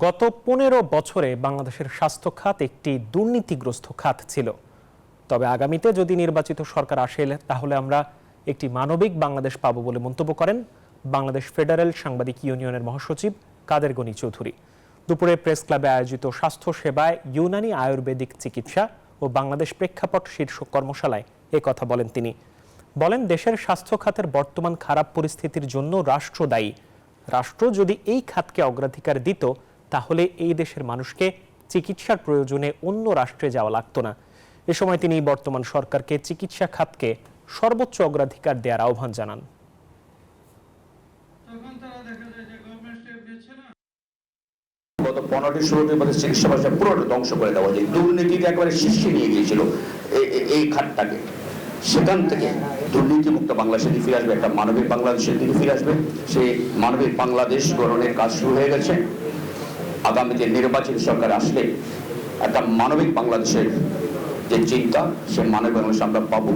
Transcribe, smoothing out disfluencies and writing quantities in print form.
গত ১৫ বছরে বাংলাদেশের স্বাস্থ্য খাত একটি দুর্নীতিগ্রস্ত খাত ছিল। তবে আগামীতে যদি নির্বাচিত সরকার আসে তাহলে আমরা একটি মানবিক বাংলাদেশ পাব বলে মন্তব্য করেন বাংলাদেশ ফেডারেল সাংবাদিক ইউনিয়নের মহাসচিব কাদের গনি চৌধুরী। দুপুরে প্রেস ক্লাবে আয়োজিত স্বাস্থ্য সেবায় ইউনানি আয়ুর্বেদিক চিকিৎসা ও বাংলাদেশ প্রেক্ষাপট শীর্ষক কর্মশালায় কথা বলেন তিনি। বলেন, দেশের স্বাস্থ্য খাতের বর্তমান খারাপ পরিস্থিতির জন্য রাষ্ট্র দায়ী। রাষ্ট্র যদি এই খাতকে অগ্রাধিকার দিত তাহলে এই দেশের মানুষকে চিকিৎসার প্রয়োজনে অন্য রাষ্ট্রে যাওয়া লাগতো না। এ সময় তিনি বর্তমান সরকারকে চিকিৎসা খাতকে সর্বোচ্চ অগ্রাধিকার দেওয়ার আহ্বান জানান। গত 15-16 বছর চিকিৎসা ব্যবস্থা পুরোটা ধ্বংস করে দেওয়া যায়, দুর্নীতিকে একেবারে শীর্ষে নিয়ে গিয়েছিল এই খাতটাকে। সেখান থেকে দুর্নীতিমুক্ত বাংলাদেশের দিকে ফিরে আসবে, একটা মানবিক বাংলাদেশের দিকে ফিরে আসবে। সেই মানবিক বাংলাদেশ গঠনের কাজ শুরু হয়ে গেছে। আগামীতে নির্বাচিত সরকার আসলে একটা মানবিক বাংলাদেশের যে চিন্তা, সে মানবিক বাংলাদেশ আমরা পাবো।